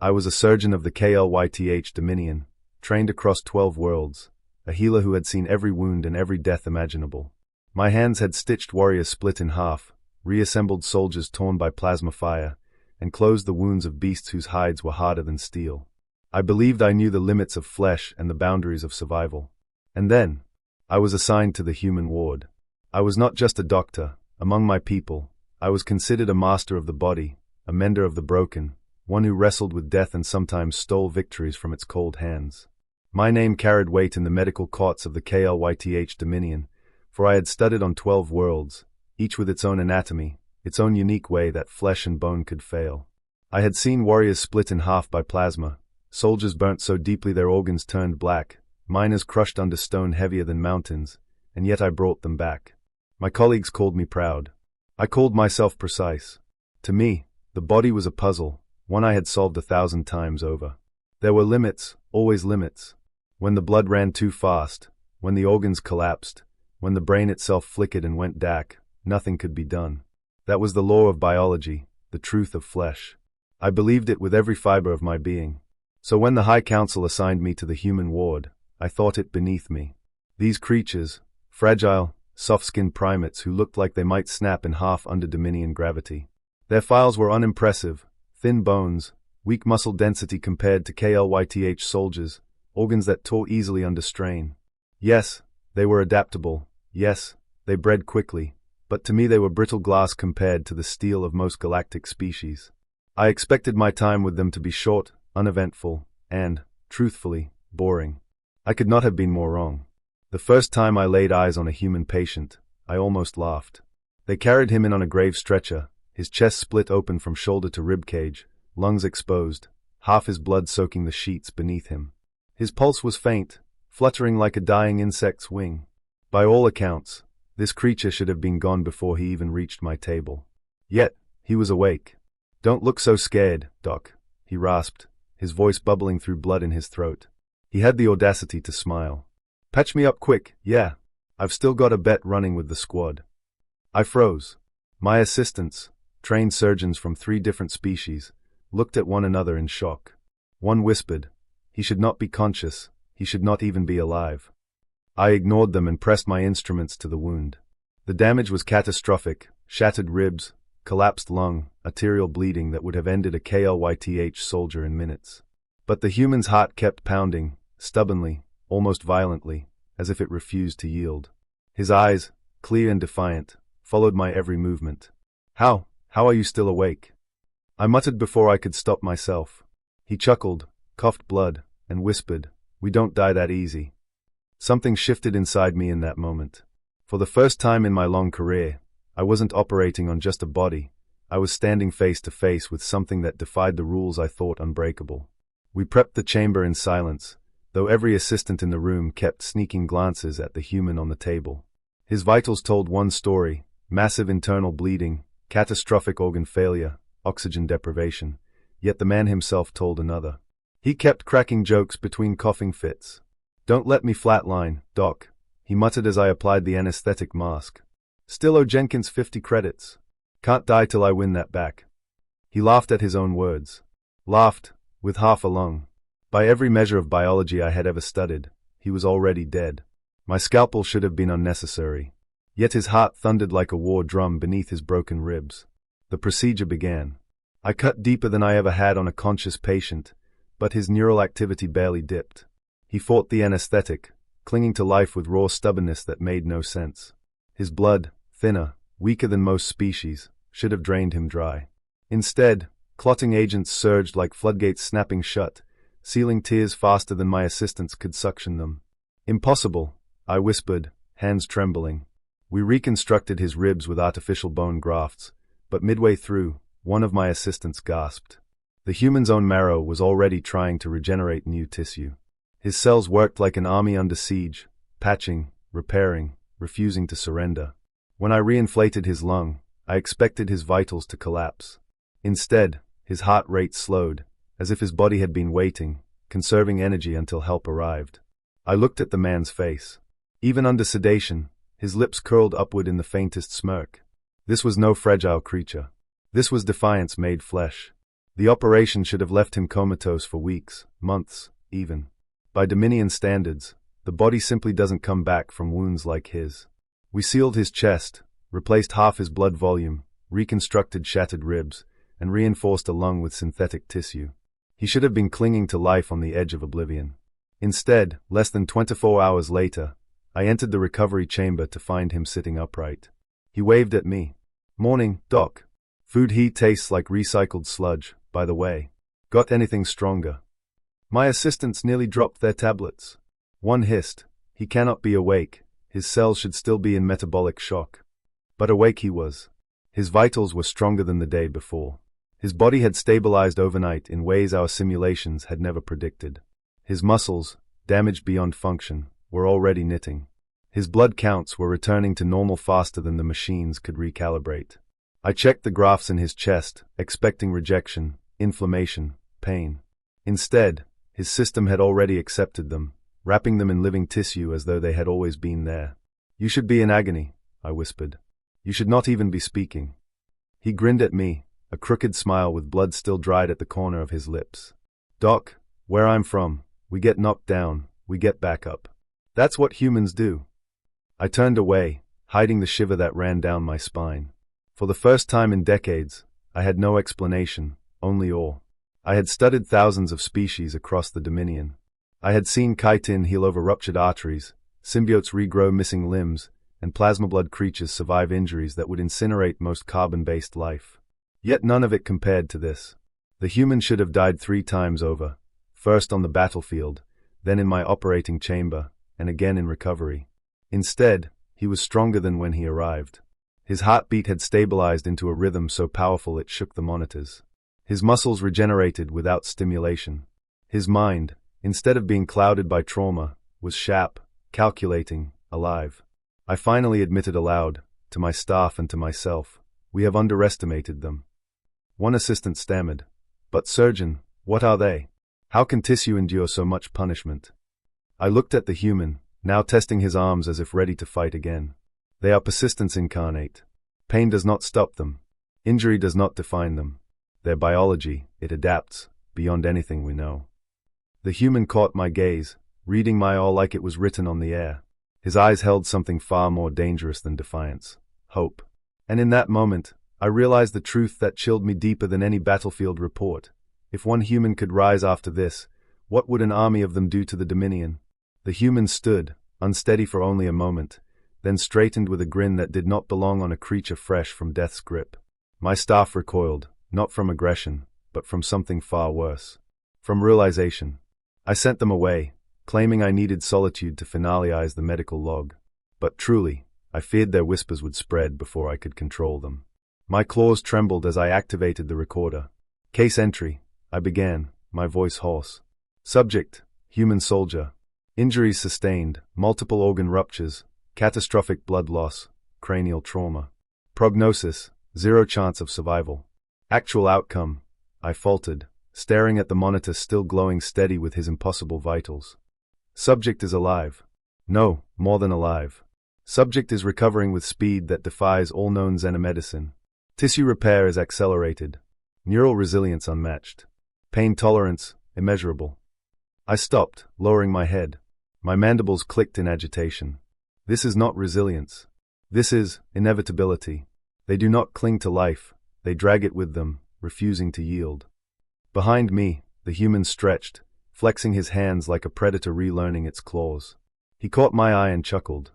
I was a surgeon of the KLYTH Dominion, trained across 12 worlds, a healer who had seen every wound and every death imaginable. My hands had stitched warriors split in half, reassembled soldiers torn by plasma fire, and closed the wounds of beasts whose hides were harder than steel. I believed I knew the limits of flesh and the boundaries of survival. And then, I was assigned to the human ward. I was not just a doctor. Among my people, I was considered a master of the body, a mender of the broken, one who wrestled with death and sometimes stole victories from its cold hands. My name carried weight in the medical courts of the KLYTH Dominion, for I had studied on 12 worlds, each with its own anatomy, its own unique way that flesh and bone could fail. I had seen warriors split in half by plasma, soldiers burnt so deeply their organs turned black, miners crushed under stone heavier than mountains, and yet I brought them back. My colleagues called me proud. I called myself precise. To me, the body was a puzzle, one I had solved 1,000 times over. There were limits, always limits. When the blood ran too fast, when the organs collapsed, when the brain itself flickered and went dark, nothing could be done. That was the law of biology, the truth of flesh. I believed it with every fiber of my being. So when the High Council assigned me to the human ward, I thought it beneath me. These creatures, fragile, soft-skinned primates who looked like they might snap in half under Dominion gravity. Their files were unimpressive, thin bones, weak muscle density compared to KLYTH soldiers, organs that tore easily under strain. Yes, they were adaptable, yes, they bred quickly, but to me they were brittle glass compared to the steel of most galactic species. I expected my time with them to be short, uneventful, and, truthfully, boring. I could not have been more wrong. The first time I laid eyes on a human patient, I almost laughed. They carried him in on a grave stretcher, his chest split open from shoulder to rib cage, lungs exposed, half his blood soaking the sheets beneath him. His pulse was faint, fluttering like a dying insect's wing. By all accounts, this creature should have been gone before he even reached my table. Yet, he was awake. "Don't look so scared, Doc," he rasped, his voice bubbling through blood in his throat. He had the audacity to smile. "Patch me up quick, yeah. I've still got a bet running with the squad." I froze. My assistants, trained surgeons from 3 different species, looked at one another in shock. One whispered, "He should not be conscious, he should not even be alive." I ignored them and pressed my instruments to the wound. The damage was catastrophic, shattered ribs, collapsed lung, arterial bleeding that would have ended a KLYTH soldier in minutes. But the human's heart kept pounding, stubbornly, almost violently, as if it refused to yield. His eyes, clear and defiant, followed my every movement. How are you still awake?" I muttered before I could stop myself. He chuckled, coughed blood, and whispered, "We don't die that easy." Something shifted inside me in that moment. For the first time in my long career, I wasn't operating on just a body. I was standing face to face with something that defied the rules I thought unbreakable. We prepped the chamber in silence, though every assistant in the room kept sneaking glances at the human on the table. His vitals told one story: massive internal bleeding, catastrophic organ failure, oxygen deprivation. Yet the man himself told another. He kept cracking jokes between coughing fits. "Don't let me flatline, Doc," he muttered as I applied the anesthetic mask. "Still owe Jenkins 50 credits. Can't die till I win that back." He laughed at his own words. Laughed, with half a lung. By every measure of biology I had ever studied, he was already dead. My scalpel should have been unnecessary. Yet his heart thundered like a war drum beneath his broken ribs. The procedure began. I cut deeper than I ever had on a conscious patient, but his neural activity barely dipped. He fought the anesthetic, clinging to life with raw stubbornness that made no sense. His blood, thinner, weaker than most species, should have drained him dry. Instead, clotting agents surged like floodgates snapping shut, sealing tears faster than my assistants could suction them. "Impossible," I whispered, hands trembling. We reconstructed his ribs with artificial bone grafts, but midway through, one of my assistants gasped. The human's own marrow was already trying to regenerate new tissue. His cells worked like an army under siege, patching, repairing, refusing to surrender. When I reinflated his lung, I expected his vitals to collapse. Instead, his heart rate slowed, as if his body had been waiting, conserving energy until help arrived. I looked at the man's face. Even under sedation, his lips curled upward in the faintest smirk. This was no fragile creature. This was defiance made flesh. The operation should have left him comatose for weeks, months, even. By Dominion standards, the body simply doesn't come back from wounds like his. We sealed his chest, replaced half his blood volume, reconstructed shattered ribs, and reinforced a lung with synthetic tissue. He should have been clinging to life on the edge of oblivion. Instead, less than 24 hours later, I entered the recovery chamber to find him sitting upright. He waved at me. "Morning, Doc. Food he tastes like recycled sludge, by the way. Got anything stronger?" My assistants nearly dropped their tablets. One hissed, "He cannot be awake. His cells should still be in metabolic shock." But awake he was. His vitals were stronger than the day before. His body had stabilized overnight in ways our simulations had never predicted. His muscles, damaged beyond function, were already knitting. His blood counts were returning to normal faster than the machines could recalibrate. I checked the graphs in his chest, expecting rejection, inflammation, pain. Instead, his system had already accepted them, wrapping them in living tissue as though they had always been there. "You should be in agony," I whispered. "You should not even be speaking." He grinned at me, a crooked smile with blood still dried at the corner of his lips. "Doc, where I'm from, we get knocked down, we get back up. That's what humans do." I turned away, hiding the shiver that ran down my spine. For the first time in decades, I had no explanation, only awe. I had studied thousands of species across the Dominion. I had seen chitin heal over ruptured arteries, symbiotes regrow missing limbs, and plasma-blood creatures survive injuries that would incinerate most carbon-based life. Yet none of it compared to this. The human should have died 3 times over, first on the battlefield, then in my operating chamber, and again in recovery. Instead, he was stronger than when he arrived. His heartbeat had stabilized into a rhythm so powerful it shook the monitors. His muscles regenerated without stimulation. His mind, instead of being clouded by trauma, was sharp, calculating, alive. I finally admitted aloud, to my staff and to myself, "We have underestimated them." One assistant stammered, "But surgeon, what are they? How can tissue endure so much punishment?" I looked at the human, now testing his arms as if ready to fight again. They are persistence incarnate. Pain does not stop them. Injury does not define them. Their biology, it adapts, beyond anything we know. The human caught my gaze, reading my all like it was written on the air. His eyes held something far more dangerous than defiance, hope. And in that moment, I realized the truth that chilled me deeper than any battlefield report. If one human could rise after this, what would an army of them do to the Dominion? The human stood, unsteady for only a moment, then straightened with a grin that did not belong on a creature fresh from death's grip. My staff recoiled, not from aggression, but from something far worse. From realization. I sent them away, claiming I needed solitude to finalize the medical log. But truly, I feared their whispers would spread before I could control them. My claws trembled as I activated the recorder. "Case entry," I began, my voice hoarse. "Subject, human soldier. Injuries sustained, multiple organ ruptures, catastrophic blood loss, cranial trauma. Prognosis, 0 chance of survival. Actual outcome," I faltered, staring at the monitor still glowing steady with his impossible vitals. "Subject is alive. No, more than alive. Subject is recovering with speed that defies all known xenomedicine. Tissue repair is accelerated. Neural resilience unmatched. Pain tolerance, immeasurable." I stopped, lowering my head. My mandibles clicked in agitation. This is not resilience. This is inevitability. They do not cling to life, they drag it with them, refusing to yield. Behind me, the human stretched, flexing his hands like a predator relearning its claws. He caught my eye and chuckled,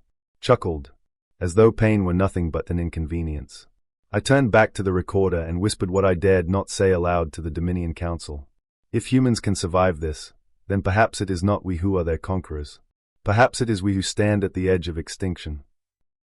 as though pain were nothing but an inconvenience. I turned back to the recorder and whispered what I dared not say aloud to the Dominion Council. If humans can survive this, then perhaps it is not we who are their conquerors. Perhaps it is we who stand at the edge of extinction.